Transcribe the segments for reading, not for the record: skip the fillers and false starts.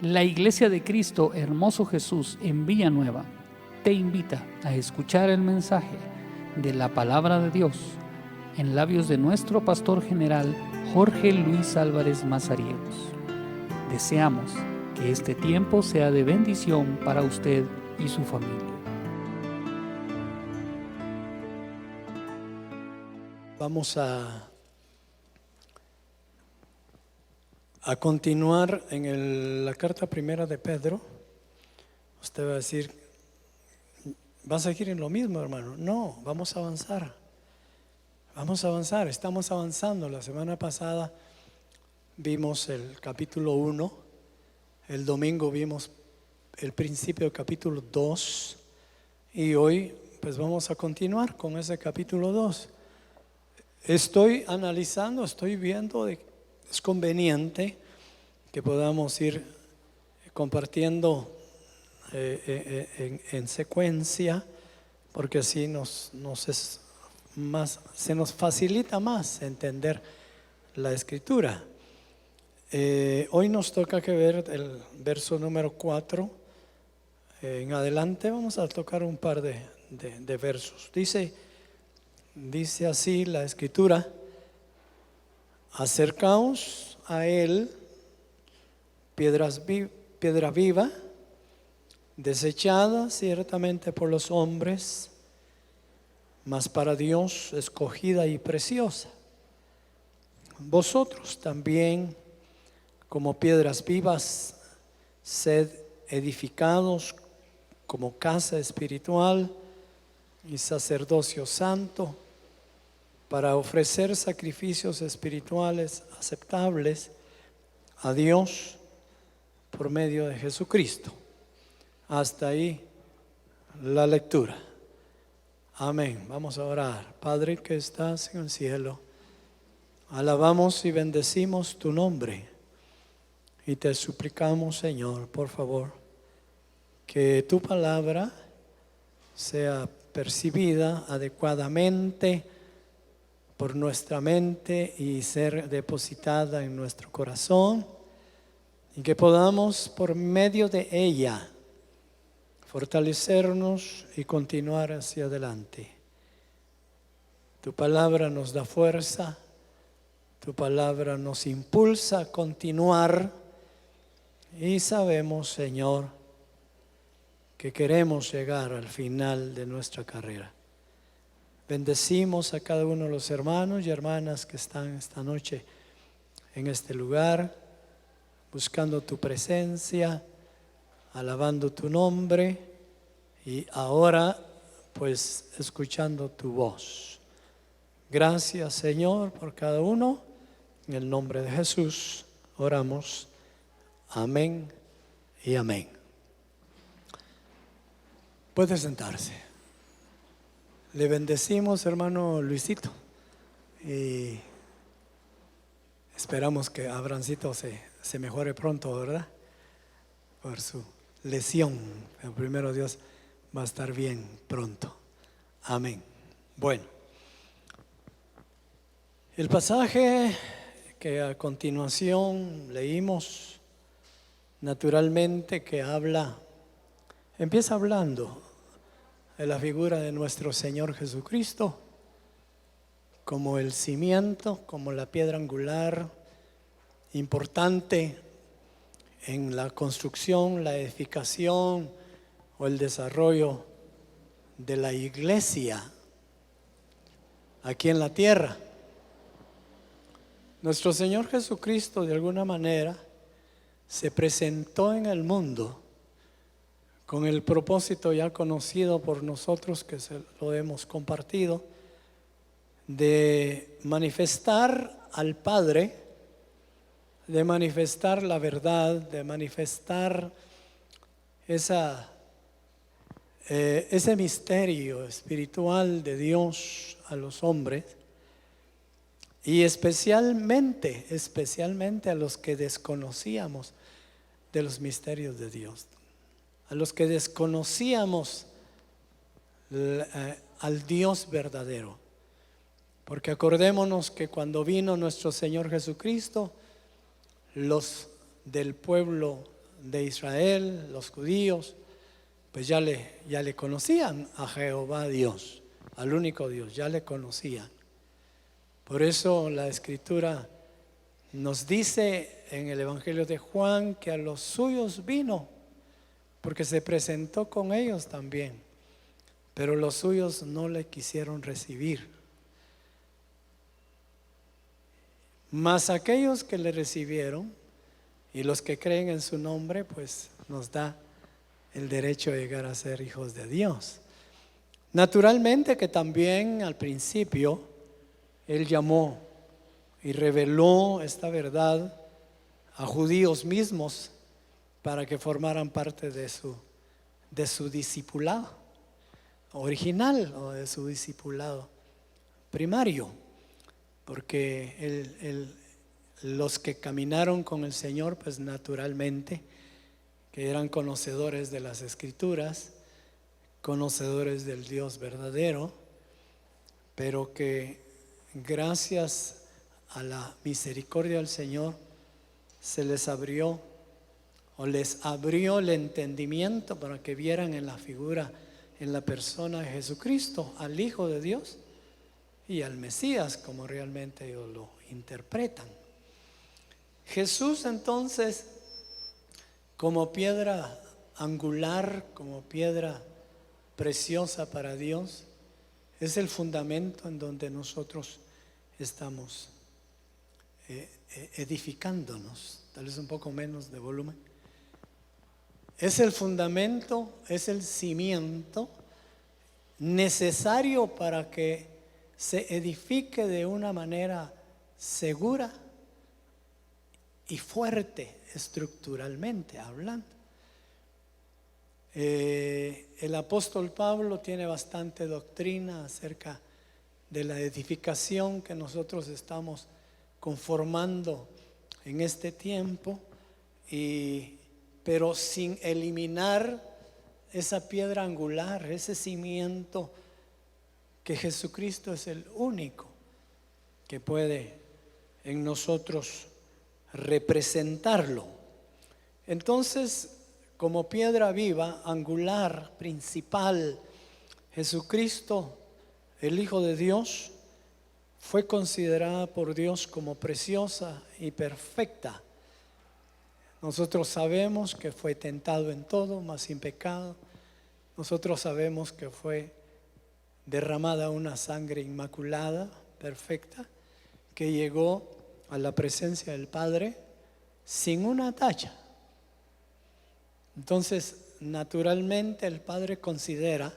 La Iglesia de Cristo Hermoso Jesús en Villanueva te invita a escuchar el mensaje de la Palabra de Dios en labios de nuestro pastor general Jorge Luis Álvarez Mazariegos. Deseamos que este tiempo sea de bendición para usted y su familia. Vamos a continuar en la carta primera de Pedro. Usted va a decir, ¿va a seguir en lo mismo, hermano? No, vamos a avanzar. Vamos a avanzar, estamos avanzando. La semana pasada vimos el capítulo 1, el domingo vimos el principio del capítulo 2 y hoy pues vamos a continuar con ese capítulo 2. Estoy analizando, estoy viendo es conveniente que podamos ir compartiendo en secuencia, porque así se nos facilita más entender la escritura. Hoy nos toca que ver el verso número 4 en adelante. Vamos a tocar un par de versos. Dice así la escritura: acercaos a él, piedra viva, desechada ciertamente por los hombres, mas para Dios escogida y preciosa. Vosotros también, como piedras vivas, sed edificados como casa espiritual y sacerdocio santo, para ofrecer sacrificios espirituales aceptables a Dios por medio de Jesucristo. Hasta ahí la lectura. Amén. Vamos a orar. Padre que estás en el cielo, alabamos y bendecimos tu nombre y te suplicamos, Señor, por favor, que tu palabra sea percibida adecuadamente por nuestra mente y ser depositada en nuestro corazón, y que podamos por medio de ella fortalecernos y continuar hacia adelante. Tu palabra nos da fuerza, tu palabra nos impulsa a continuar, y sabemos, Señor, que queremos llegar al final de nuestra carrera. Bendecimos a cada uno de los hermanos y hermanas que están esta noche en este lugar, buscando tu presencia, alabando tu nombre y ahora pues escuchando tu voz. Gracias, Señor, por cada uno. En el nombre de Jesús oramos. Amén y amén. Puede sentarse. Le bendecimos, hermano Luisito, y esperamos que Abrancito se mejore pronto, ¿verdad? Por su lesión. El primero Dios va a estar bien pronto. Amén. Bueno, el pasaje que a continuación leímos, naturalmente que empieza hablando de la figura de nuestro Señor Jesucristo como el cimiento, como la piedra angular importante en la construcción, la edificación o el desarrollo de la iglesia aquí en la tierra. Nuestro Señor Jesucristo de alguna manera se presentó en el mundo con el propósito ya conocido por nosotros, que se lo hemos compartido, de manifestar al Padre, de manifestar la verdad, de manifestar ese misterio espiritual de Dios a los hombres, y especialmente a los que desconocíamos de los misterios de Dios, a los que desconocíamos al Dios verdadero. Porque acordémonos que cuando vino nuestro Señor Jesucristo, los del pueblo de Israel, los judíos, pues ya le conocían a Jehová Dios, al único Dios, ya le conocían. Por eso la Escritura nos dice en el Evangelio de Juan que a los suyos vino, porque se presentó con ellos también, pero los suyos no le quisieron recibir. Mas aquellos que le recibieron y los que creen en su nombre, pues nos da el derecho de llegar a ser hijos de Dios. Naturalmente que también al principio Él llamó y reveló esta verdad a judíos mismos para que formaran parte de su discipulado original o de su discipulado primario, porque los que caminaron con el Señor, pues naturalmente que eran conocedores de las Escrituras, conocedores del Dios verdadero, pero que gracias a la misericordia del Señor se les abrió o les abrió el entendimiento para que vieran en la figura, en la persona de Jesucristo, al Hijo de Dios y al Mesías, como realmente ellos lo interpretan. Jesús entonces, como piedra angular, como piedra preciosa para Dios, es el fundamento en donde nosotros estamos edificándonos, tal vez un poco menos de volumen. Es el fundamento, es el cimiento necesario para que se edifique de una manera segura y fuerte estructuralmente hablando. El apóstol Pablo tiene bastante doctrina acerca de la edificación que nosotros estamos conformando en este tiempo, pero sin eliminar esa piedra angular, ese cimiento que Jesucristo es el único que puede en nosotros representarlo. Entonces, como piedra viva, angular, principal, Jesucristo, el Hijo de Dios, fue considerada por Dios como preciosa y perfecta. Nosotros sabemos que fue tentado en todo, mas sin pecado. Nosotros sabemos que fue derramada una sangre inmaculada, perfecta, que llegó a la presencia del Padre sin una tacha. Entonces, naturalmente el Padre considera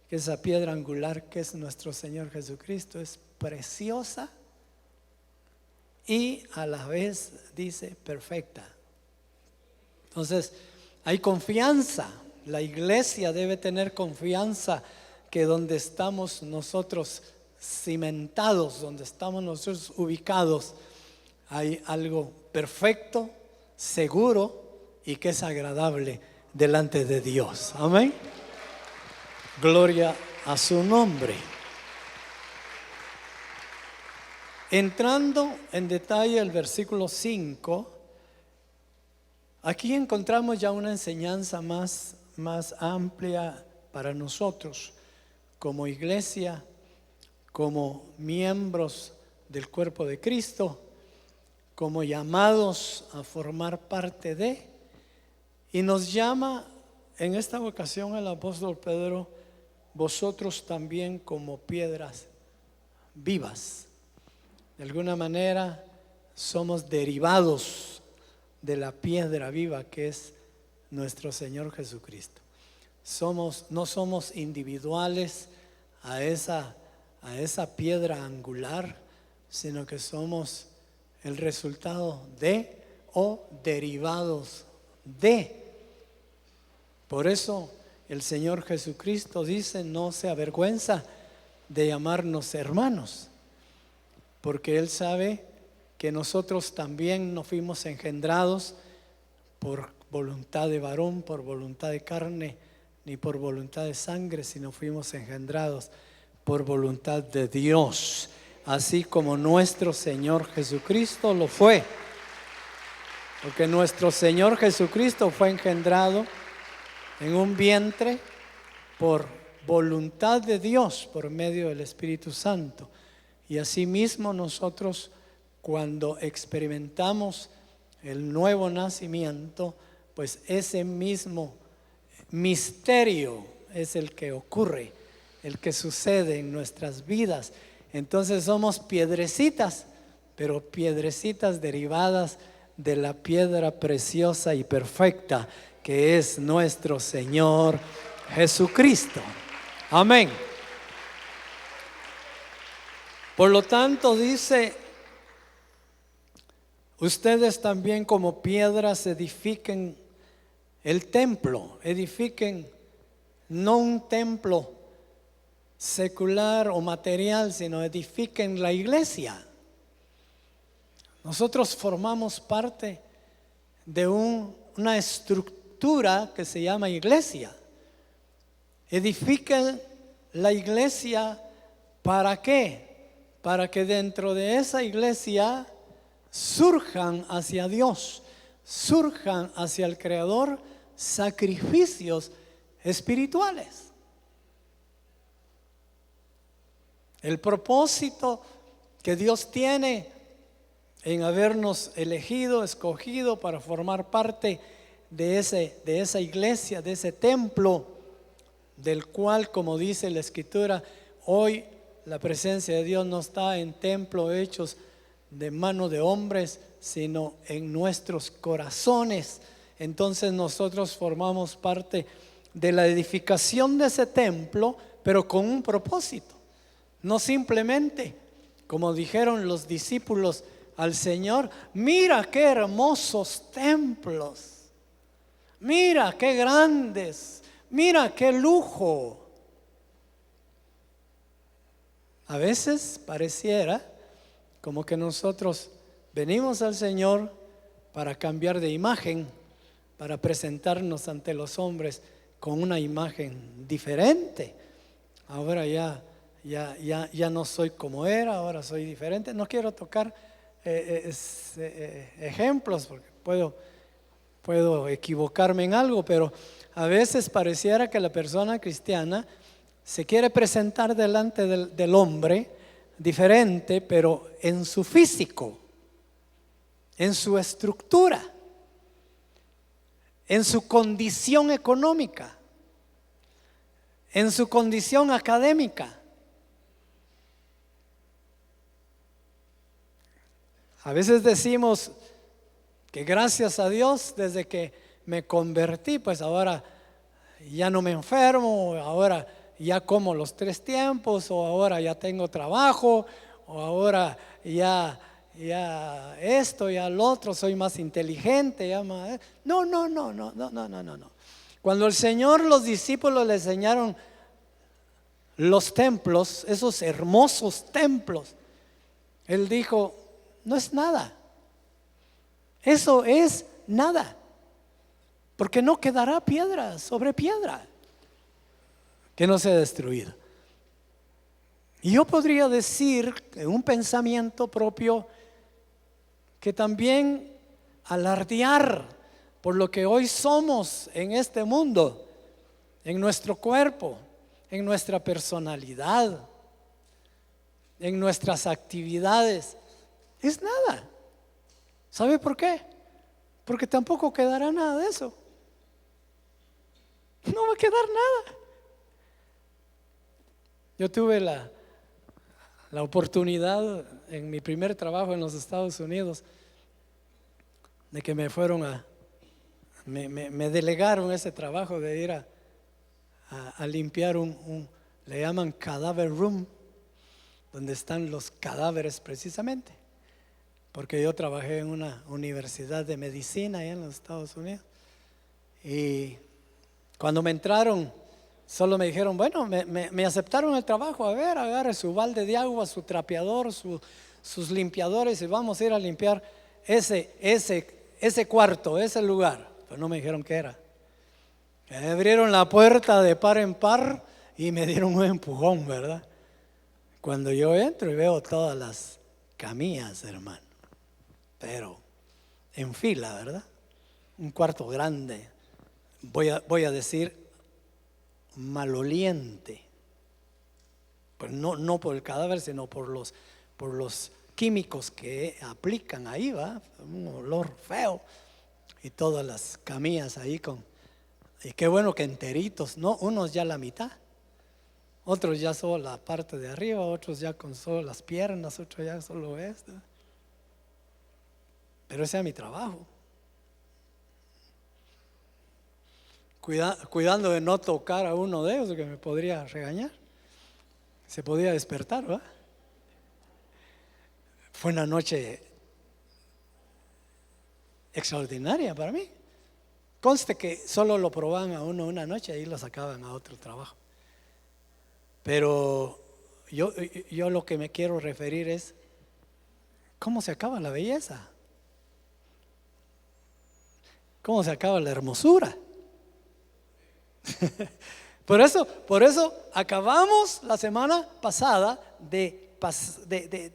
que esa piedra angular que es nuestro Señor Jesucristo es preciosa y a la vez dice perfecta. Entonces, hay confianza. La iglesia debe tener confianza que donde estamos nosotros cimentados, donde estamos nosotros ubicados, hay algo perfecto, seguro y que es agradable delante de Dios. Amén. Gloria a su nombre. Entrando en detalle el versículo 5, aquí encontramos ya una enseñanza más amplia para nosotros como iglesia, como miembros del cuerpo de Cristo, como llamados a formar parte de, y nos llama en esta ocasión el apóstol Pedro, vosotros también como piedras vivas. De alguna manera somos derivados de la piedra viva que es nuestro Señor Jesucristo. No somos individuales a esa piedra angular, sino que somos el resultado de o derivados de. Por eso el Señor Jesucristo dice: no se avergüenza de llamarnos hermanos, porque Él sabe que nosotros también no fuimos engendrados por voluntad de varón, por voluntad de carne, ni por voluntad de sangre, sino fuimos engendrados por voluntad de Dios, así como nuestro Señor Jesucristo lo fue. Porque nuestro Señor Jesucristo fue engendrado en un vientre por voluntad de Dios, por medio del Espíritu Santo. Y asimismo nosotros, cuando experimentamos el nuevo nacimiento, pues ese mismo misterio es el que ocurre, el que sucede en nuestras vidas. Entonces somos piedrecitas, pero piedrecitas derivadas de la piedra preciosa y perfecta que es nuestro Señor Jesucristo. Amén. Por lo tanto dice, ustedes también como piedras edifiquen el templo, edifiquen no un templo secular o material, sino edifiquen la iglesia. Nosotros formamos parte de una estructura que se llama iglesia. Edifiquen la iglesia, ¿para qué? Para que dentro de esa iglesia surjan hacia Dios, surjan hacia el Creador sacrificios espirituales. El propósito que Dios tiene en habernos elegido, escogido para formar parte de esa iglesia, de ese templo, del cual, como dice la Escritura, hoy la presencia de Dios no está en templos hechos de mano de hombres, sino en nuestros corazones. Entonces nosotros formamos parte de la edificación de ese templo, pero con un propósito. No simplemente, como dijeron los discípulos al Señor, mira qué hermosos templos, mira qué grandes, mira qué lujo. A veces pareciera como que nosotros venimos al Señor para cambiar de imagen, para presentarnos ante los hombres con una imagen diferente. Ahora ya no soy como era, ahora soy diferente. No quiero tocar ejemplos porque puedo equivocarme en algo, pero a veces pareciera que la persona cristiana se quiere presentar delante del hombre diferente, pero en su físico, en su estructura, en su condición económica, en su condición académica. A veces decimos que gracias a Dios, desde que me convertí, pues ahora ya no me enfermo, ahora ya como los 3 tiempos, o ahora ya tengo trabajo, o ahora ya esto, ya lo otro, soy más inteligente, ya más. No. Cuando el Señor, los discípulos le enseñaron los templos, esos hermosos templos, Él dijo, no es nada. Eso es nada. Porque no quedará piedra sobre piedra que no sea destruida. Y yo podría decir, en un pensamiento propio, que también alardear por lo que hoy somos en este mundo, en nuestro cuerpo, en nuestra personalidad, en nuestras actividades, es nada. ¿Sabe por qué? Porque tampoco quedará nada de eso. No va a quedar nada. Yo tuve la oportunidad en mi primer trabajo en los Estados Unidos de que me delegaron ese trabajo de ir a limpiar le llaman cadaver room, donde están los cadáveres precisamente, porque yo trabajé en una universidad de medicina allá en los Estados Unidos. Y cuando me entraron, solo me dijeron, bueno, me aceptaron el trabajo, a ver, agarre su balde de agua, su trapeador, sus limpiadores, y vamos a ir a limpiar ese cuarto, ese lugar. Pero no me dijeron qué era. Me abrieron la puerta de par en par y me dieron un empujón, ¿verdad? Cuando yo entro y veo todas las camillas, hermano, pero en fila, ¿verdad? Un cuarto grande, voy a decir maloliente, pues no por el cadáver, sino por los químicos que aplican ahí, va, un olor feo, y todas las camillas ahí y qué bueno que enteritos, no, unos ya la mitad, otros ya solo la parte de arriba, otros ya con solo las piernas, otros ya solo esto. Pero ese es mi trabajo. Cuidando de no tocar a uno de ellos que me podría regañar. Se podía despertar, ¿verdad? Fue una noche extraordinaria para mí. Conste que solo lo probaban a uno una noche y lo sacaban a otro trabajo. Pero yo lo que me quiero referir es cómo se acaba la belleza, cómo se acaba la hermosura. Por eso acabamos la semana pasada de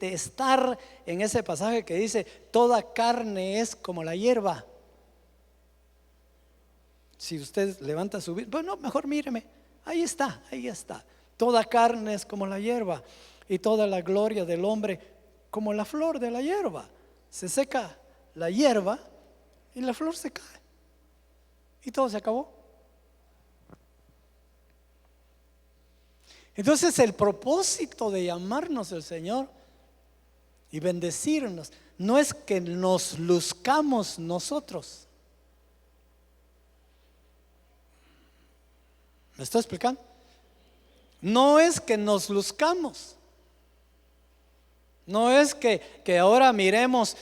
estar en ese pasaje que dice: toda carne es como la hierba. Si usted levanta su vista, bueno, mejor míreme, ahí está. Toda carne es como la hierba, y toda la gloria del hombre como la flor de la hierba. Se seca la hierba y la flor se cae, y todo se acabó. Entonces el propósito de llamarnos el Señor y bendecirnos no es que nos luzcamos nosotros. ¿Me estoy explicando? No es que nos luzcamos. No es que ahora miremos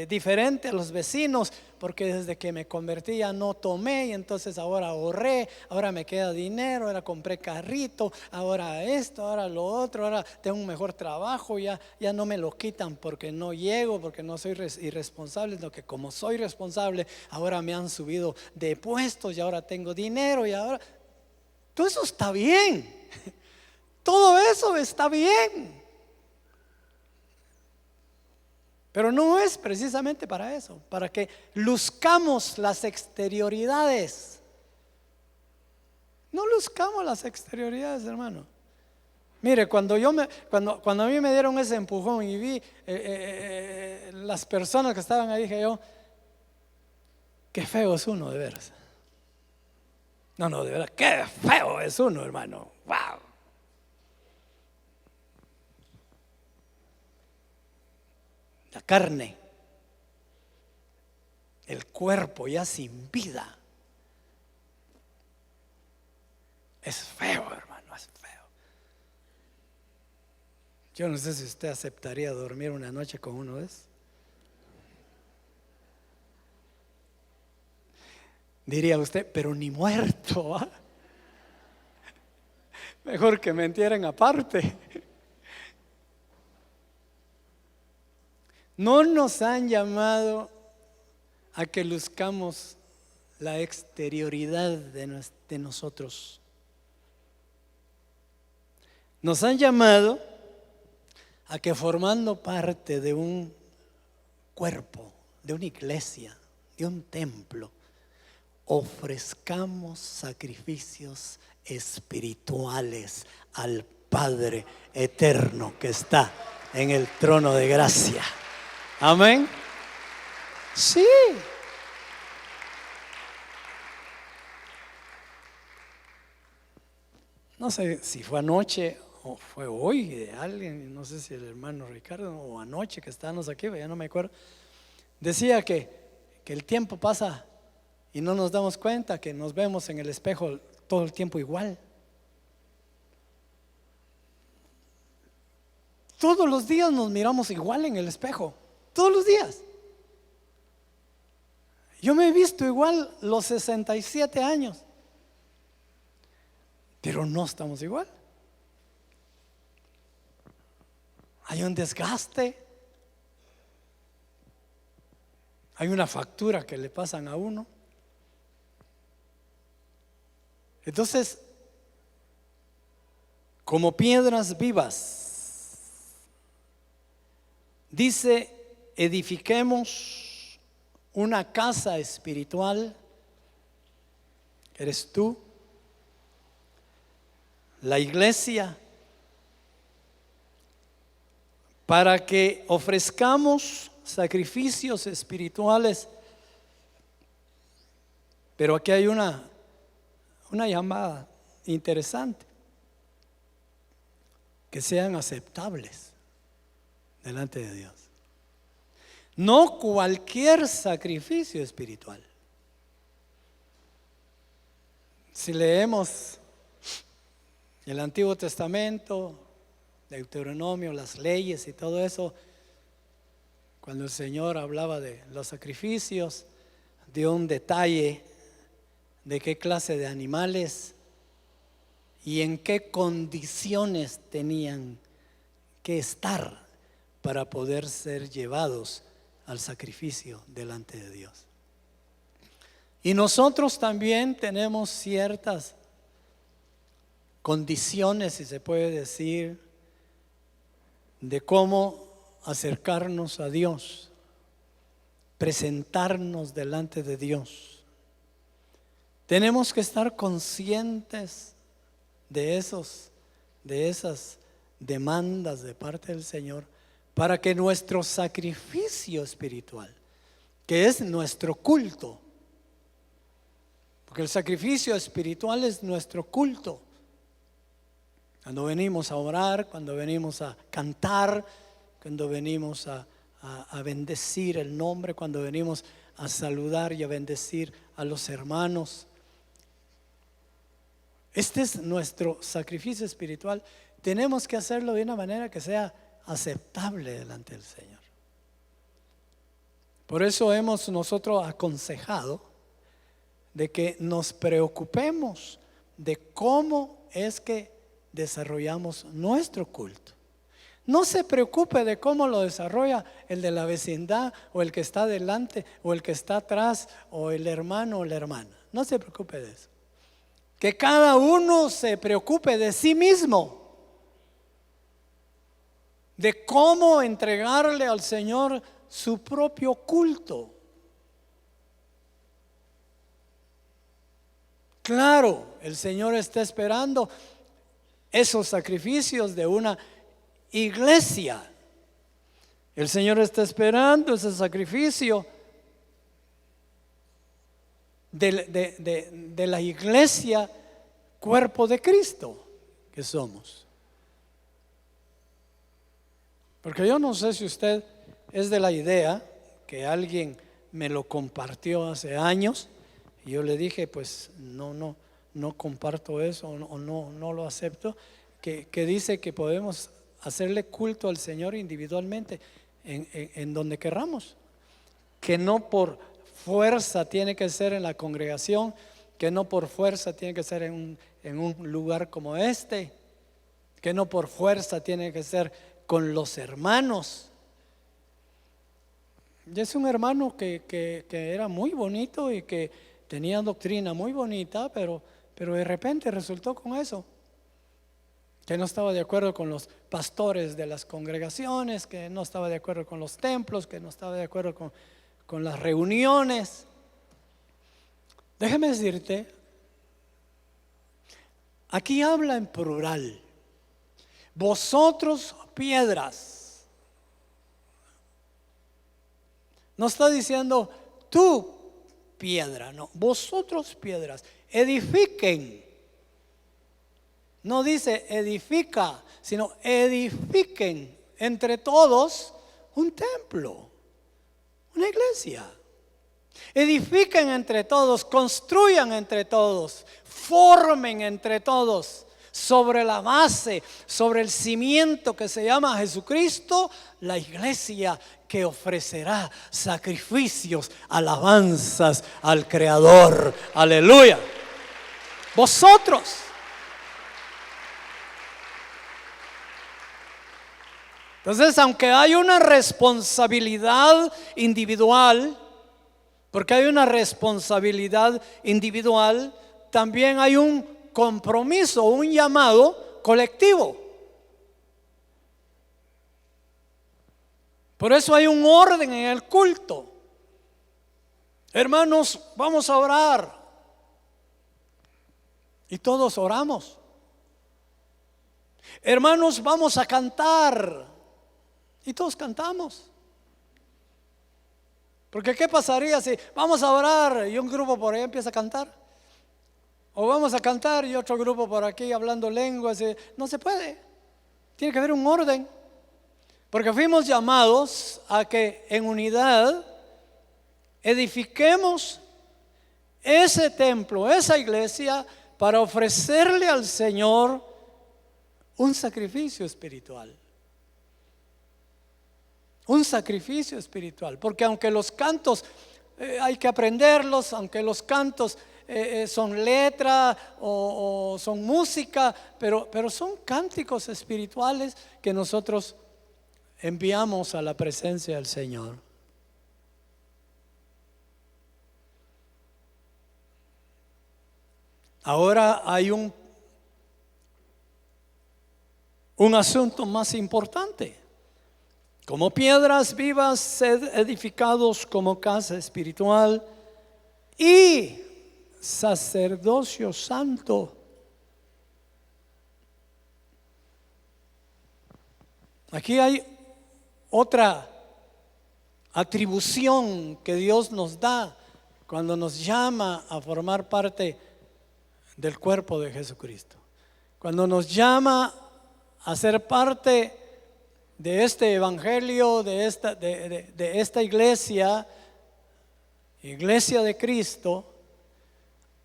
diferente a los vecinos, porque desde que me convertí ya no tomé, y entonces ahora ahorré, ahora me queda dinero, ahora compré carrito, ahora esto, ahora lo otro, ahora tengo un mejor trabajo, ya no me lo quitan porque no llego, porque no soy irresponsable, sino que como soy responsable, ahora me han subido de puestos y ahora tengo dinero, y ahora todo eso está bien. Todo eso está bien, pero no es precisamente para eso, para que luzcamos las exterioridades. No luzcamos las exterioridades, hermano. Mire, cuando a mí me dieron ese empujón y vi las personas que estaban ahí, dije yo: qué feo es uno, de veras. No, de veras, qué feo es uno, hermano. Wow. La carne, el cuerpo ya sin vida, es feo, hermano, es feo. Yo no sé si usted aceptaría dormir una noche con uno de esos. Diría usted: pero ni muerto, ¿eh? Mejor que me entierren aparte. No nos han llamado a que luzcamos la exterioridad de nosotros. Nos han llamado a que, formando parte de un cuerpo, de una iglesia, de un templo, ofrezcamos sacrificios espirituales al Padre eterno que está en el trono de gracia. Amén. Sí. No sé si fue anoche o fue hoy de alguien, no sé si el hermano Ricardo o anoche que estábamos aquí, ya no me acuerdo. Decía que el tiempo pasa y no nos damos cuenta, que nos vemos en el espejo todo el tiempo igual. Todos los días nos miramos igual en el espejo. Todos los días. Yo me he visto igual los 67 años, pero no estamos igual. Hay un desgaste, hay una factura que le pasan a uno. Entonces, como piedras vivas, dice edifiquemos una casa espiritual. Eres tú, la iglesia, para que ofrezcamos sacrificios espirituales. Pero aquí hay una llamada interesante: que sean aceptables delante de Dios. No cualquier sacrificio espiritual. Si leemos el Antiguo Testamento, Deuteronomio, las leyes y todo eso, cuando el Señor hablaba de los sacrificios, dio un detalle de qué clase de animales y en qué condiciones tenían que estar para poder ser llevados al sacrificio delante de Dios. Y nosotros también tenemos ciertas condiciones, si se puede decir, de cómo acercarnos a Dios, presentarnos delante de Dios. Tenemos que estar conscientes de esas demandas de parte del Señor, para que nuestro sacrificio espiritual, que es nuestro culto, porque el sacrificio espiritual es nuestro culto. Cuando venimos a orar, cuando venimos a cantar, cuando venimos a bendecir el nombre, cuando venimos a saludar y a bendecir a los hermanos. Este es nuestro sacrificio espiritual. Tenemos que hacerlo de una manera que sea aceptable delante del Señor. Por eso hemos nosotros aconsejado de que nos preocupemos de cómo es que desarrollamos nuestro culto. No se preocupe de cómo lo desarrolla el de la vecindad, o el que está delante, o el que está atrás, o el hermano o la hermana. No se preocupe de eso. Que cada uno se preocupe de sí mismo, de cómo entregarle al Señor su propio culto. Claro, el Señor está esperando esos sacrificios de una iglesia. El Señor está esperando ese sacrificio de la iglesia, cuerpo de Cristo que somos. Porque yo no sé si usted es de la idea, que alguien me lo compartió hace años, y yo le dije, pues no comparto eso, o no lo acepto, que dice que podemos hacerle culto al Señor individualmente en donde querramos, que no por fuerza tiene que ser en la congregación, que no por fuerza tiene que ser en un lugar como este, que no por fuerza tiene que ser con los hermanos. Y es un hermano que era muy bonito y que tenía doctrina muy bonita, pero de repente resultó con eso, que no estaba de acuerdo con los pastores de las congregaciones, que no estaba de acuerdo con los templos, que no estaba de acuerdo con las reuniones. Déjame decirte, aquí habla en plural: vosotros piedras. No está diciendo tú piedra, no, vosotros piedras, edifiquen. No dice edifica, sino edifiquen entre todos un templo, una iglesia. Edifiquen entre todos, construyan entre todos, formen entre todos sobre la base, sobre el cimiento que se llama Jesucristo, la iglesia que ofrecerá sacrificios, alabanzas al Creador. Aleluya. Vosotros. Entonces, aunque hay una responsabilidad individual, porque hay una responsabilidad individual, también hay un compromiso, un llamado colectivo. Por eso hay un orden en el culto. Hermanos, vamos a orar. Y todos oramos. Hermanos, vamos a cantar. Y todos cantamos. Porque ¿qué pasaría si vamos a orar y un grupo por ahí empieza a cantar? O vamos a cantar y otro grupo por aquí hablando lenguas. No se puede. Tiene que haber un orden. Porque fuimos llamados a que en unidad edifiquemos ese templo, esa iglesia, para ofrecerle al Señor un sacrificio espiritual. Un sacrificio espiritual. Porque aunque los cantos hay que aprenderlos, aunque los cantos son letra o son música, pero son cánticos espirituales que nosotros enviamos a la presencia del Señor. Ahora hay un asunto más importante. Como piedras vivas, sed edificados como casa espiritual y sacerdocio santo. Aquí hay otra atribución que Dios nos da cuando nos llama a formar parte del cuerpo de Jesucristo. Cuando nos llama a ser parte de este evangelio, de esta iglesia de Cristo,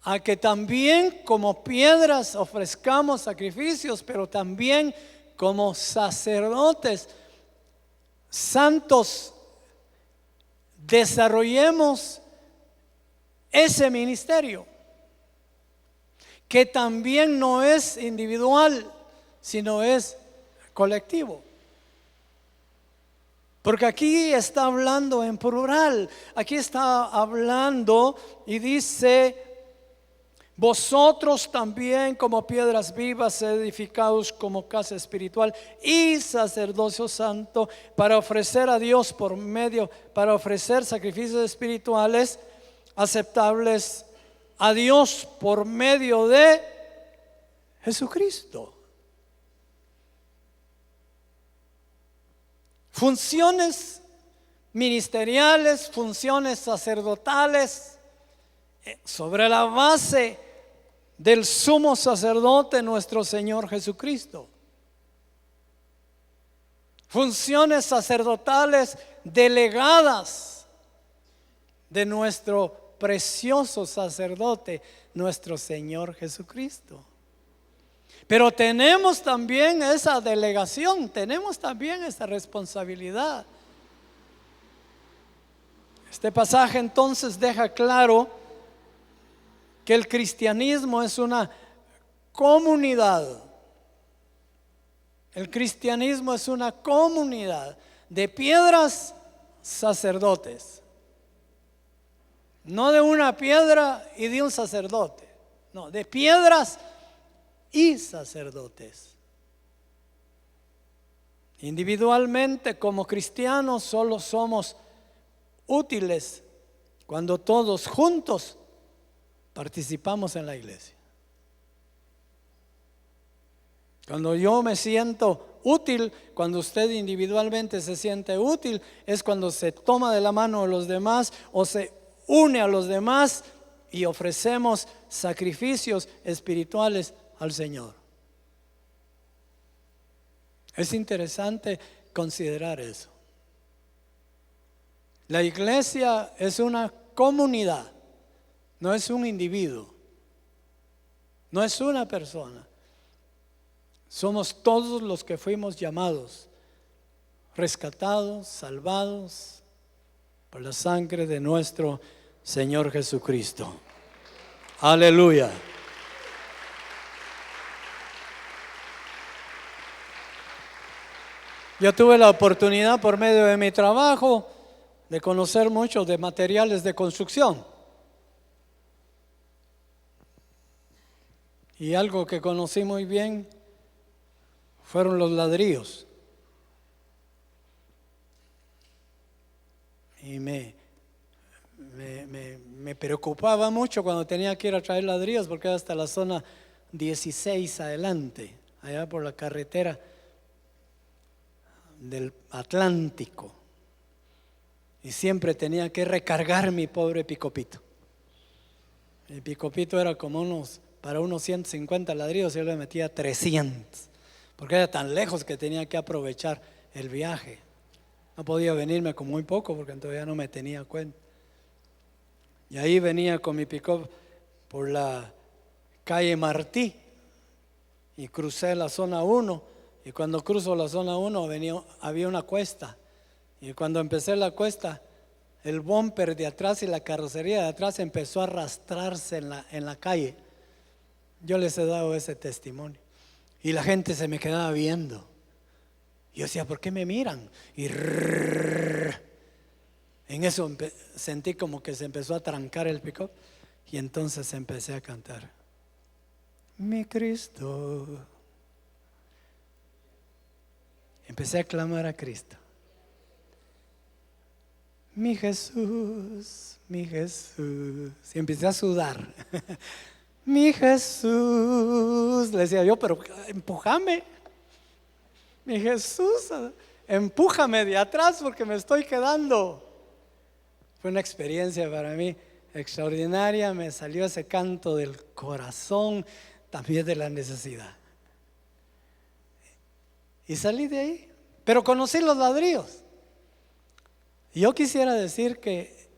a que también como piedras ofrezcamos sacrificios, pero también como sacerdotes santos desarrollemos ese ministerio, que también no es individual, sino es colectivo. Porque aquí está hablando en plural, aquí está hablando y dice: vosotros también como piedras vivas edificados como casa espiritual y sacerdocio santo para ofrecer a Dios para ofrecer sacrificios espirituales aceptables a Dios por medio de Jesucristo. Funciones ministeriales, funciones sacerdotales, sobre la base del sumo sacerdote nuestro Señor Jesucristo. Funciones sacerdotales delegadas de nuestro precioso sacerdote, nuestro Señor Jesucristo. Pero tenemos también esa delegación, tenemos también esa responsabilidad. Este pasaje entonces deja claro que el cristianismo es una comunidad. El cristianismo es una comunidad de piedras sacerdotes. No de una piedra y de un sacerdote. No, de piedras y sacerdotes. Individualmente como cristianos solo somos útiles cuando todos juntos participamos en la iglesia. Cuando yo me siento útil, cuando usted individualmente se siente útil, es cuando se toma de la mano a los demás o se une a los demás y ofrecemos sacrificios espirituales al Señor. Es interesante considerar eso. La iglesia es una comunidad, no es un individuo, no es una persona. Somos todos los que fuimos llamados, rescatados, salvados por la sangre de nuestro Señor Jesucristo. Aleluya. Yo tuve la oportunidad por medio de mi trabajo de conocer mucho de materiales de construcción. Y algo que conocí muy bien fueron los ladrillos. y me preocupaba mucho cuando tenía que ir a traer ladrillos, porque era hasta la zona 16 adelante, allá por la carretera del Atlántico, y siempre tenía que recargar mi pobre picopito. El picopito era como para unos 150 ladrillos, yo le metía 300, porque era tan lejos que tenía que aprovechar el viaje. No podía venirme con muy poco porque todavía no me tenía cuenta. Y ahí venía con mi pick-up por la calle Martí y crucé la zona 1. Y cuando cruzo la zona 1 había una cuesta. Y cuando empecé la cuesta, el bumper de atrás y la carrocería de atrás empezó a arrastrarse en la calle. Yo les he dado ese testimonio. Y la gente se me quedaba viendo. Yo decía, ¿por qué me miran? Y en eso sentí como que se empezó a trancar el pick-up. Y entonces empecé a cantar: mi Cristo. Empecé a clamar a Cristo: mi Jesús, mi Jesús. Y empecé a sudar. Mi Jesús. Le decía yo, pero empújame. Mi Jesús, empújame de atrás porque me estoy quedando. Fue una experiencia para mí extraordinaria. Me salió ese canto del corazón, también de la necesidad. Y salí de ahí, pero conocí los ladrillos. Yo quisiera decir que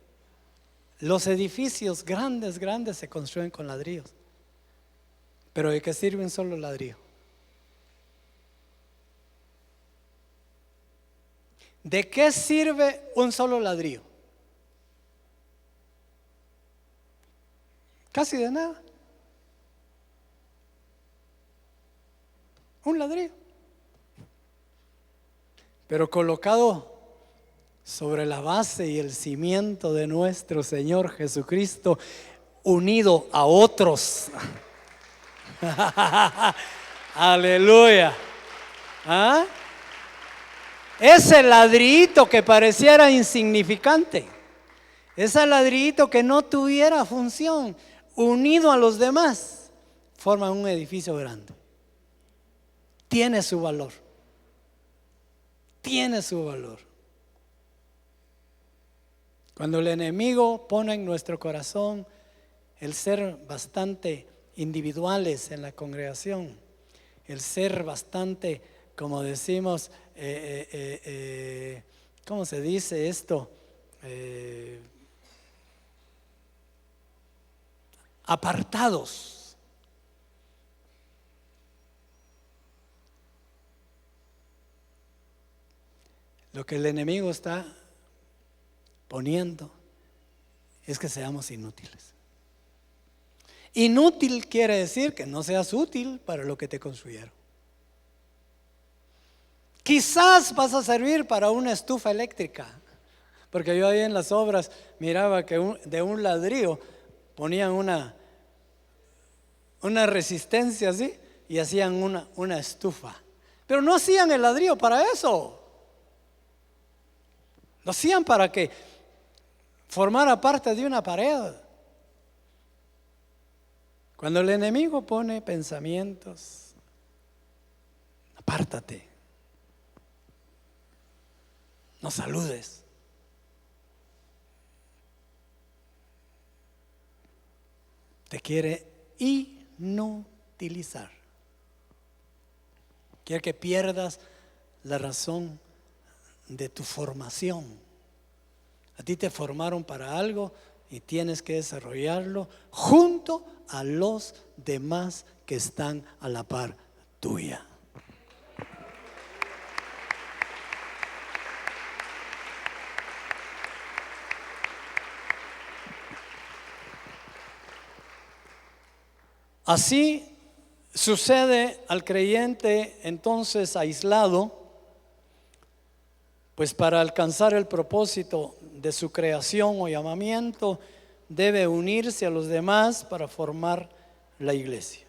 los edificios grandes se construyen con ladrillos. Pero ¿de qué sirve un solo ladrillo? ¿De qué sirve un solo ladrillo? Casi de nada. Un ladrillo. Pero colocado sobre la base y el cimiento de nuestro Señor Jesucristo, unido a otros. Aleluya. ¿Ah? Ese ladrillito que pareciera insignificante, ese ladrillito que no tuviera función, unido a los demás, forman un edificio grande. Tiene su valor. Tiene su valor. Cuando el enemigo pone en nuestro corazón el ser bastante individuales en la congregación, el ser bastante, como decimos, ¿cómo se dice esto? Apartados. Lo que el enemigo está poniendo es que seamos inútiles. Inútil quiere decir que no seas útil para lo que te construyeron. Quizás vas a servir para una estufa eléctrica, porque yo ahí en las obras miraba que de un ladrillo ponían una resistencia así y hacían una estufa. Pero no hacían el ladrillo para eso. Lo hacían para que formara parte de una pared. Cuando el enemigo pone pensamientos, apártate, no saludes. Te quiere inutilizar. Quiere que pierdas la razón de tu formación. A ti te formaron para algo y tienes que desarrollarlo junto a los demás que están a la par tuya. Así sucede al creyente entonces aislado, pues para alcanzar el propósito de su creación o llamamiento debe unirse a los demás para formar la iglesia.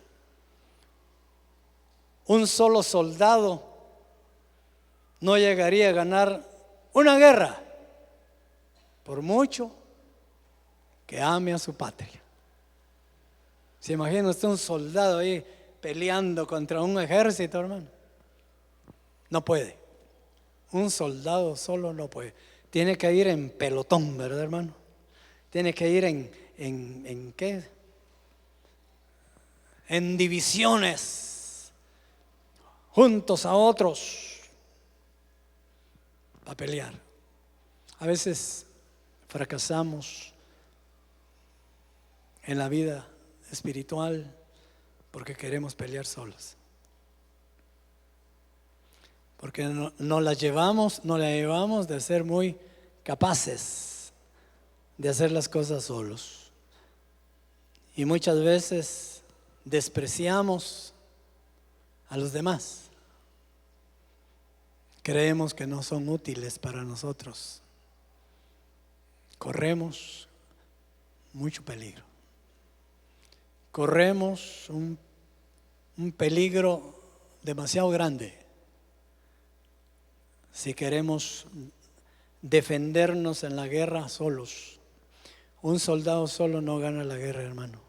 Un solo soldado no llegaría a ganar una guerra. por mucho que ame a su patria. ¿Se imagina usted un soldado ahí peleando contra un ejército, hermano? No puede. Un soldado solo no puede. Tiene que ir en pelotón, ¿verdad, hermano? Tiene que ir ¿en qué? En divisiones, juntos a otros, a pelear. A veces fracasamos en la vida espiritual porque queremos pelear solos. Porque no la llevamos de ser muy capaces de hacer las cosas solos. Y muchas veces despreciamos a los demás. Creemos que no son útiles para nosotros. Corremos mucho peligro. Corremos un peligro demasiado grande si queremos defendernos en la guerra solos. Un soldado solo no gana la guerra, hermano.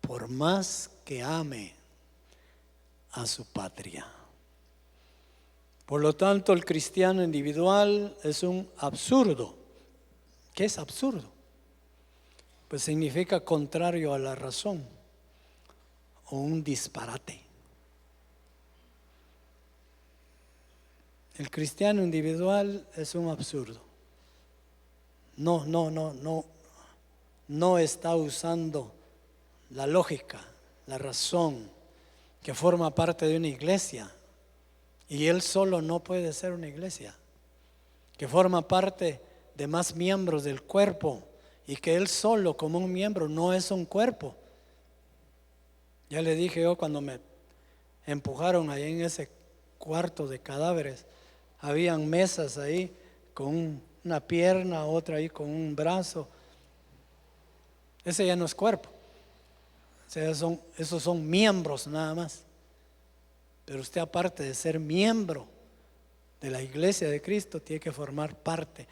Por más que ame a su patria. Por lo tanto, el cristiano individual es un absurdo. ¿Qué es absurdo? Pues significa contrario a la razón o un disparate. El cristiano individual es un absurdo. No está usando la lógica, la razón, que forma parte de una iglesia. Y él solo no puede ser una iglesia, que forma parte de más miembros del cuerpo, y que él solo como un miembro no es un cuerpo. Ya le dije yo cuando me empujaron ahí en ese cuarto de cadáveres, habían mesas ahí con una pierna, otra ahí con un brazo. Ese ya no es cuerpo. O sea, esos son miembros nada más. Pero usted, aparte de ser miembro de la iglesia de Cristo, tiene que formar parte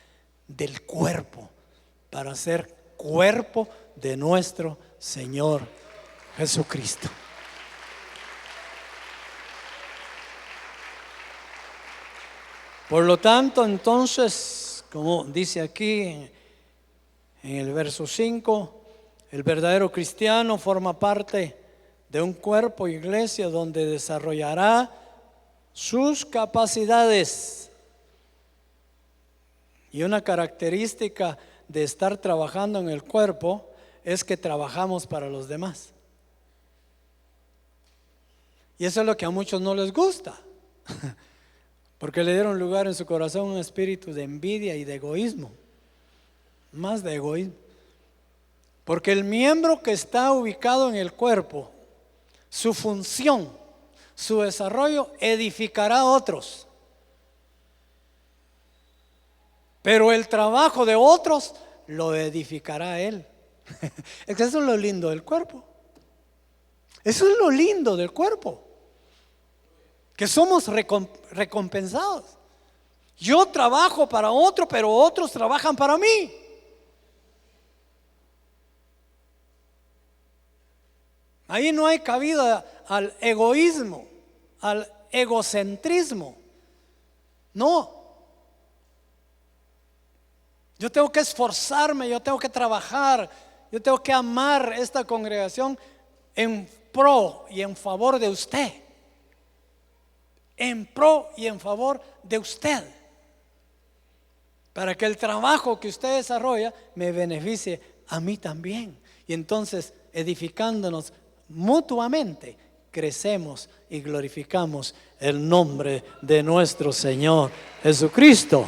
del cuerpo para ser cuerpo de nuestro Señor Jesucristo. Por lo tanto, entonces, como dice aquí en el verso 5, el verdadero cristiano forma parte de un cuerpo, iglesia, donde desarrollará sus capacidades. Y una característica de estar trabajando en el cuerpo es que trabajamos para los demás. Y eso es lo que a muchos no les gusta, porque le dieron lugar en su corazón un espíritu de envidia y de egoísmo, más de egoísmo. Porque el miembro que está ubicado en el cuerpo, su función, su desarrollo, edificará a otros. Pero el trabajo de otros lo edificará a él. Eso es lo lindo del cuerpo. Eso es lo lindo del cuerpo, que somos recompensados. Yo trabajo para otro, pero otros trabajan para mí. Ahí no hay cabida al egoísmo, al egocentrismo. No. Yo tengo que esforzarme, yo tengo que trabajar, yo tengo que amar esta congregación en pro y en favor de usted. En pro y en favor de usted. Para que el trabajo que usted desarrolla me beneficie a mí también. Y entonces, edificándonos mutuamente, crecemos y glorificamos el nombre de nuestro Señor Jesucristo.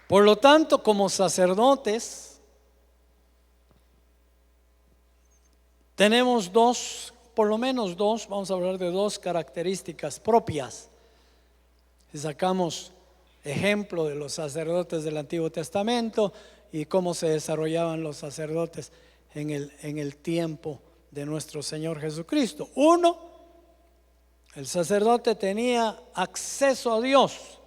Por lo tanto, como sacerdotes, tenemos por lo menos dos, vamos a hablar de dos características propias. Si sacamos ejemplo de los sacerdotes del Antiguo Testamento y cómo se desarrollaban los sacerdotes en el tiempo de nuestro Señor Jesucristo. Uno, el sacerdote tenía acceso a Dios.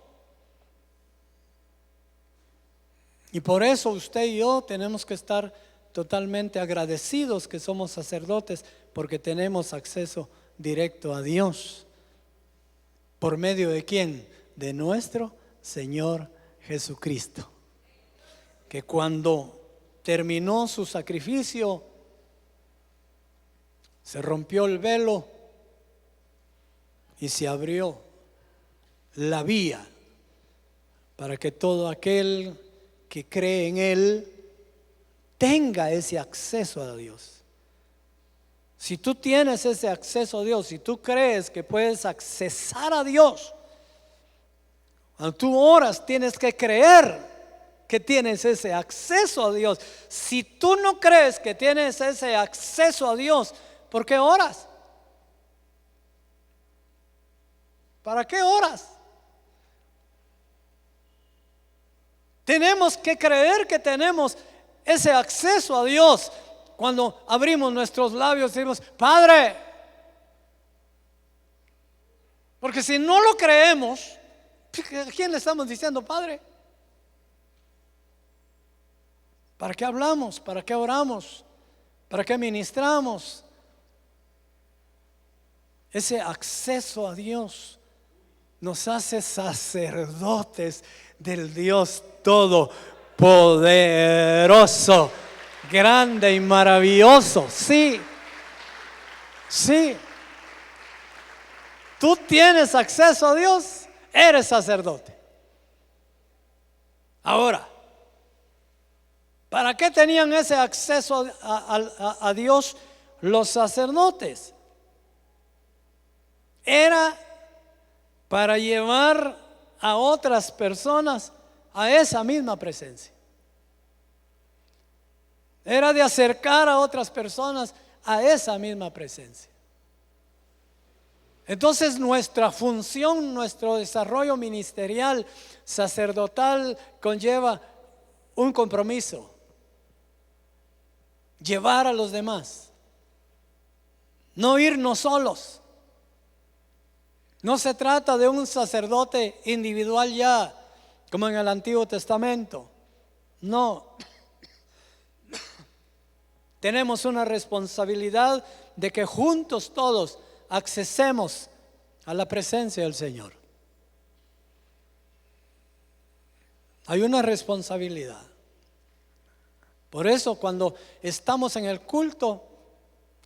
Y por eso usted y yo tenemos que estar totalmente agradecidos que somos sacerdotes, porque tenemos acceso directo a Dios. ¿Por medio de quién? De nuestro Señor Jesucristo, que cuando terminó su sacrificio, se rompió el velo y se abrió la vía para que todo aquel que cree en Él tenga ese acceso a Dios. Si tú tienes ese acceso a Dios, si tú crees que puedes accesar a Dios, cuando tú oras tienes que creer que tienes ese acceso a Dios. Si tú no crees que tienes ese acceso a Dios, ¿por qué oras? ¿Para qué oras? Tenemos que creer que tenemos ese acceso a Dios. Cuando abrimos nuestros labios decimos, Padre. Porque si no lo creemos, ¿a quién le estamos diciendo Padre? ¿Para qué hablamos? ¿Para qué oramos? ¿Para qué ministramos? Ese acceso a Dios nos hace sacerdotes del Dios Todopoderoso, grande y maravilloso. Sí, sí. Tú tienes acceso a Dios, eres sacerdote. Ahora, ¿para qué tenían ese acceso a Dios los sacerdotes? Era para llevar a otras personas a esa misma presencia. Era de acercar a otras personas a esa misma presencia. Entonces nuestra función, nuestro desarrollo ministerial, sacerdotal, conlleva un compromiso: llevar a los demás, no irnos solos. No se trata de un sacerdote individual ya, como en el Antiguo Testamento. No. Tenemos una responsabilidad de que juntos todos accesemos a la presencia del Señor. Hay una responsabilidad. Por eso cuando estamos en el culto,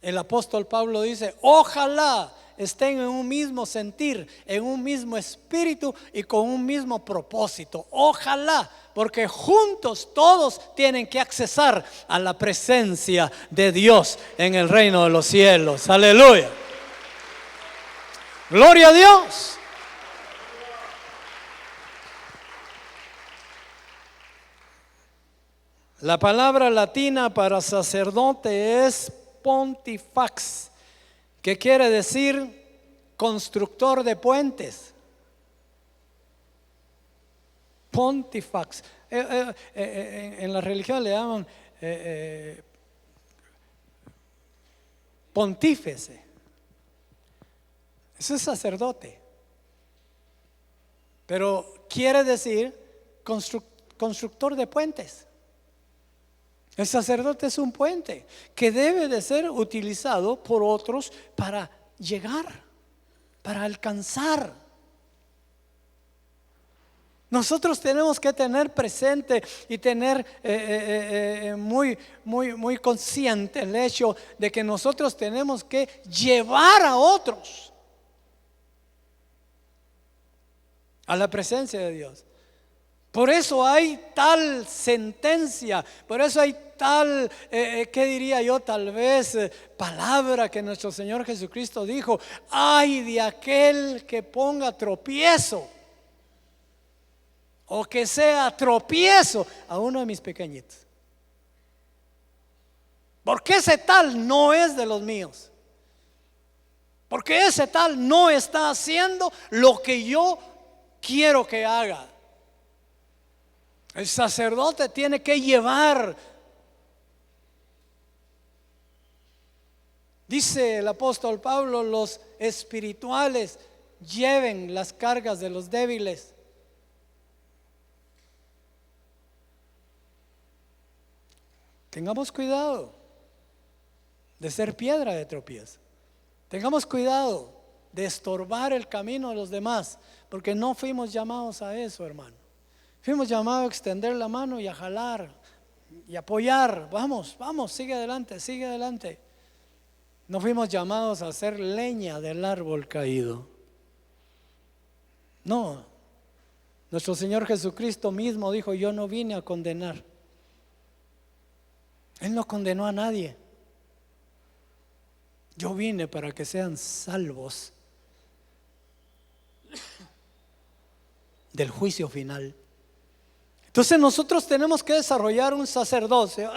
el apóstol Pablo dice, ojalá estén en un mismo sentir, en un mismo espíritu y con un mismo propósito. Ojalá, porque juntos todos tienen que accesar a la presencia de Dios en el reino de los cielos. Aleluya. Gloria a Dios. La palabra latina para sacerdote es pontifax, que quiere decir constructor de puentes. Pontifax. En la religión le llaman pontífice. Ese es sacerdote. Pero quiere decir constructor de puentes. El sacerdote es un puente que debe de ser utilizado por otros para llegar, para alcanzar. Nosotros tenemos que tener presente y tener muy consciente el hecho de que nosotros tenemos que llevar a otros a la presencia de Dios. Por eso hay tal sentencia, por eso hay tal, ¿qué diría yo? Tal vez palabra que nuestro Señor Jesucristo dijo: ay de aquel que ponga tropiezo o que sea tropiezo a uno de mis pequeñitos. Porque ese tal no es de los míos. Porque ese tal no está haciendo lo que yo quiero que haga. El sacerdote tiene que llevar Dice el apóstol Pablo, los espirituales lleven las cargas de los débiles. Tengamos cuidado de ser piedra de tropiezo. Tengamos cuidado de estorbar el camino de los demás, porque no fuimos llamados a eso, hermano. Fuimos llamados a extender la mano y a jalar y apoyar. Vamos, vamos, sigue adelante, sigue adelante. No fuimos llamados a hacer leña del árbol caído. No, nuestro Señor Jesucristo mismo dijo: yo no vine a condenar. Él no condenó a nadie. Yo vine para que sean salvos del juicio final. Entonces nosotros tenemos que desarrollar un sacerdocio.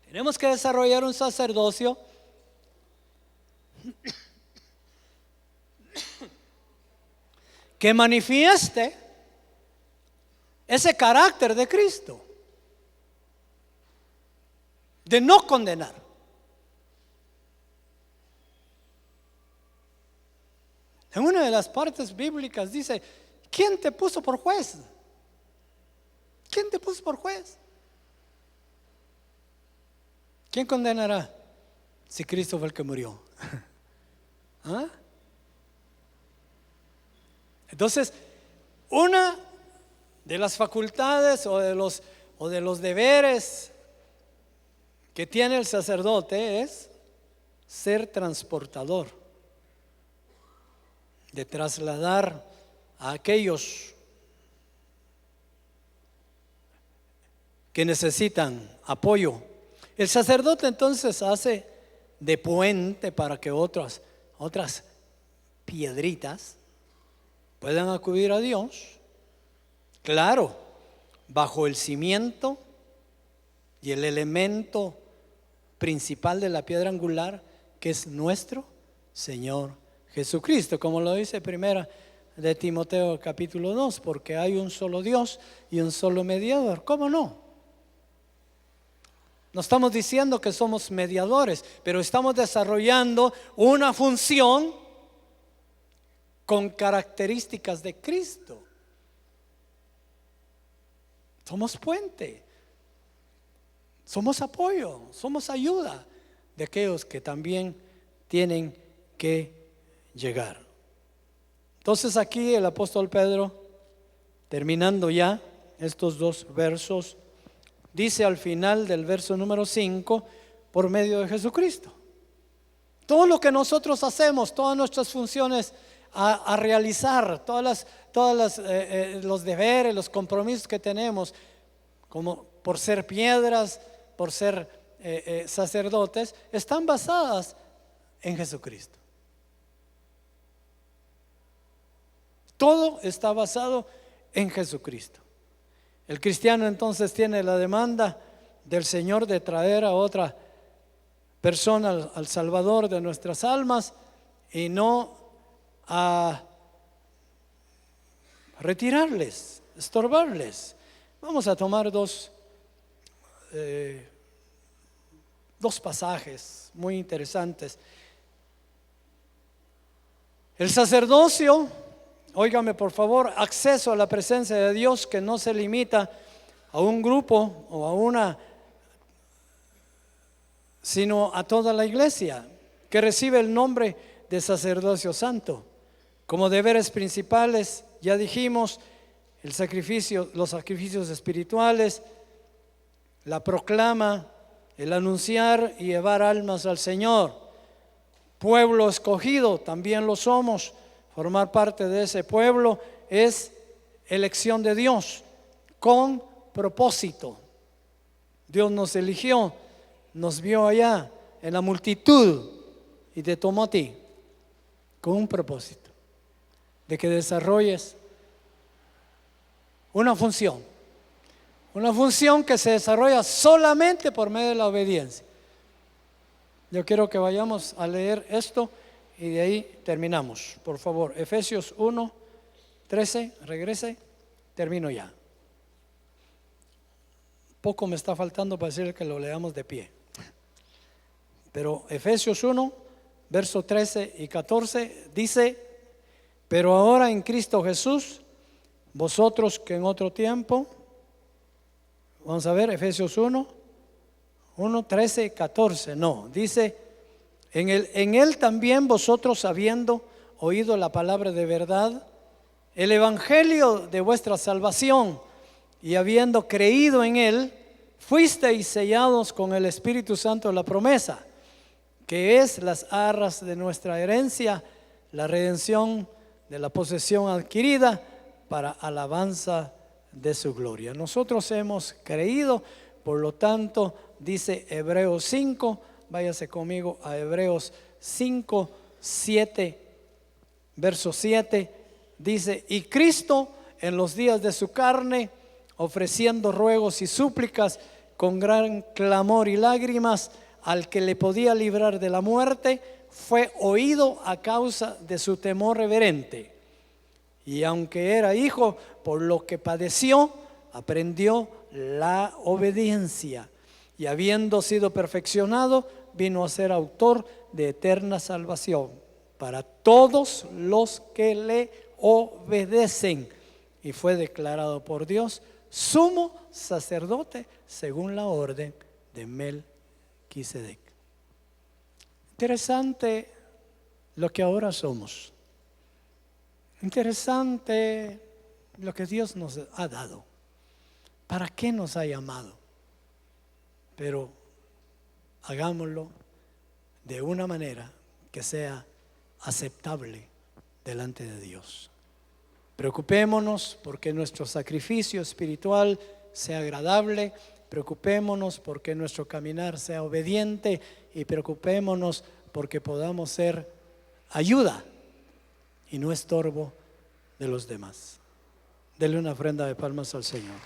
Tenemos que desarrollar un sacerdocio que manifieste ese carácter de Cristo, de no condenar. En una de las partes bíblicas dice: ¿quién te puso por juez? ¿Quién te puso por juez? ¿Quién condenará si Cristo fue el que murió? ¿Ah? Entonces, una de las facultades o de los deberes que tiene el sacerdote es ser transportador, de trasladar a aquellos que necesitan apoyo. El sacerdote entonces hace de puente para que otras piedritas puedan acudir a Dios, claro, bajo el cimiento y el elemento principal de la piedra angular, que es nuestro Señor Jesucristo, como lo dice primera de Timoteo capítulo 2, porque hay un solo Dios y un solo mediador. ¿Cómo no? No estamos diciendo que somos mediadores, pero estamos desarrollando una función con características de Cristo. Somos puente, somos apoyo, somos ayuda de aquellos que también tienen que llegar. Entonces aquí el apóstol Pedro, terminando ya estos dos versos, dice al final del verso número 5: por medio de Jesucristo. Todo lo que nosotros hacemos, todas nuestras funciones a realizar, los deberes, los compromisos que tenemos, como por ser piedras, por ser sacerdotes, están basadas en Jesucristo. Todo está basado en Jesucristo. El cristiano entonces tiene la demanda del Señor de traer a otra persona al Salvador de nuestras almas, y no a retirarles, estorbarles. Vamos a tomar dos pasajes muy interesantes. El sacerdocio, óigame por favor, acceso a la presencia de Dios que no se limita a un grupo o a una, sino a toda la iglesia, que recibe el nombre de sacerdocio santo. Como deberes principales, ya dijimos, los sacrificios espirituales, la proclama, el anunciar y llevar almas al Señor. Pueblo escogido, también lo somos. Formar parte de ese pueblo es elección de Dios con propósito. Dios nos eligió, nos vio allá en la multitud y te tomó a ti con un propósito de que desarrolles una función que se desarrolla solamente por medio de la obediencia. Yo quiero que vayamos a leer esto y de ahí terminamos. Por favor, Efesios 1:13, regrese, termino ya. Poco me está faltando para decir que lo leamos de pie. Pero Efesios 1, versos 13 y 14 dice: pero ahora en Cristo Jesús, vosotros que en otro tiempo, vamos a ver, Efesios 1, 13, 14, no, dice: en él también vosotros, habiendo oído la palabra de verdad, el evangelio de vuestra salvación, y habiendo creído en él, fuisteis sellados con el Espíritu Santo de la promesa, que es las arras de nuestra herencia, la redención de la posesión adquirida para alabanza de su gloria. Nosotros hemos creído, por lo tanto, dice Hebreos 5, váyase conmigo a Hebreos 5, 7, verso 7, dice: y Cristo en los días de su carne, ofreciendo ruegos y súplicas con gran clamor y lágrimas al que le podía librar de la muerte, fue oído a causa de su temor reverente. Y aunque era hijo, por lo que padeció, aprendió la obediencia. Y habiendo sido perfeccionado, vino a ser autor de eterna salvación para todos los que le obedecen. Y fue declarado por Dios sumo sacerdote según la orden de Melquisedec. Interesante lo que ahora somos. Interesante lo que Dios nos ha dado. ¿Para qué nos ha llamado? Pero hagámoslo de una manera que sea aceptable delante de Dios. Preocupémonos porque nuestro sacrificio espiritual sea agradable. Preocupémonos porque nuestro caminar sea obediente. Y preocupémonos porque podamos ser ayuda y no estorbo de los demás. Dele una ofrenda de palmas al Señor.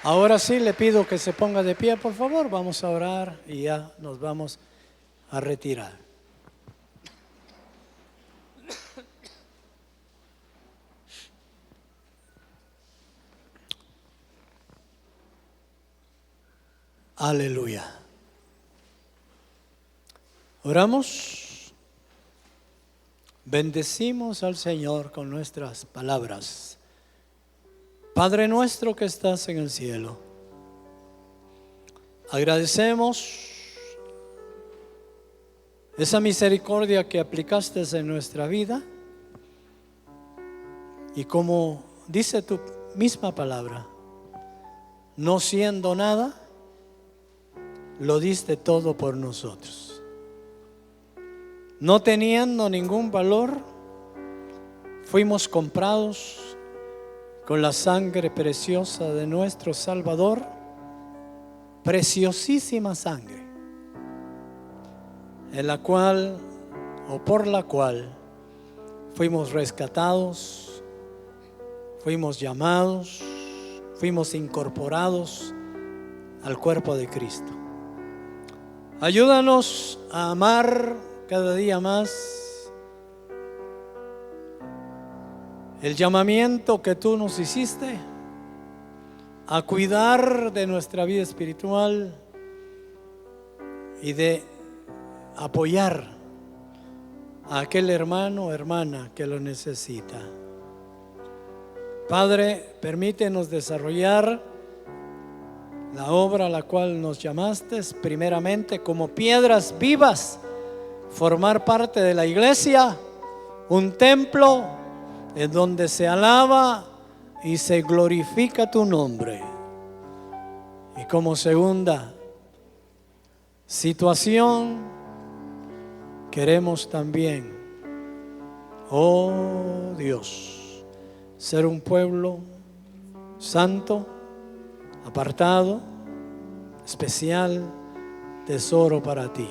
Ahora sí le pido que se ponga de pie, por favor. Vamos a orar y ya nos vamos a retirar. Aleluya. Oramos. Bendecimos al Señor con nuestras palabras. Padre nuestro que estás en el cielo, agradecemos esa misericordia que aplicaste en nuestra vida, y como dice tu misma palabra, no siendo nada, lo diste todo por nosotros. No teniendo ningún valor, fuimos comprados con la sangre preciosa de nuestro Salvador, preciosísima sangre, en la cual o por la cual fuimos rescatados, fuimos llamados, fuimos incorporados al cuerpo de Cristo. Ayúdanos a amar cada día más el llamamiento que tú nos hiciste a cuidar de nuestra vida espiritual y de apoyar a aquel hermano o hermana que lo necesita. Padre, permítenos desarrollar la obra a la cual nos llamaste, primeramente como piedras vivas, formar parte de la iglesia, un templo en donde se alaba y se glorifica tu nombre. Y como segunda situación, queremos también, oh Dios, ser un pueblo santo, apartado, especial, tesoro para ti.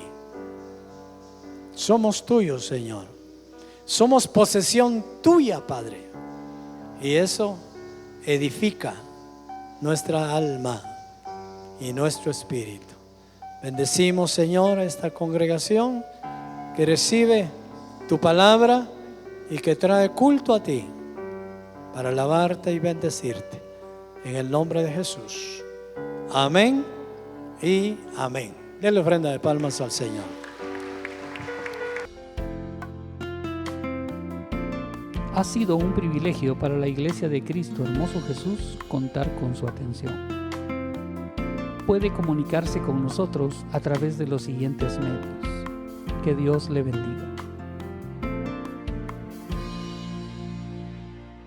Somos tuyos, Señor. Somos posesión tuya, Padre. Y eso edifica nuestra alma y nuestro espíritu. Bendecimos, Señor, a esta congregación que recibe tu palabra y que trae culto a ti para alabarte y bendecirte. en el nombre de Jesús. Amén y amén. Denle ofrenda de palmas al Señor. Ha sido un privilegio para la Iglesia de Cristo Hermoso Jesús contar con su atención. Puede comunicarse con nosotros a través de los siguientes medios. Que Dios le bendiga.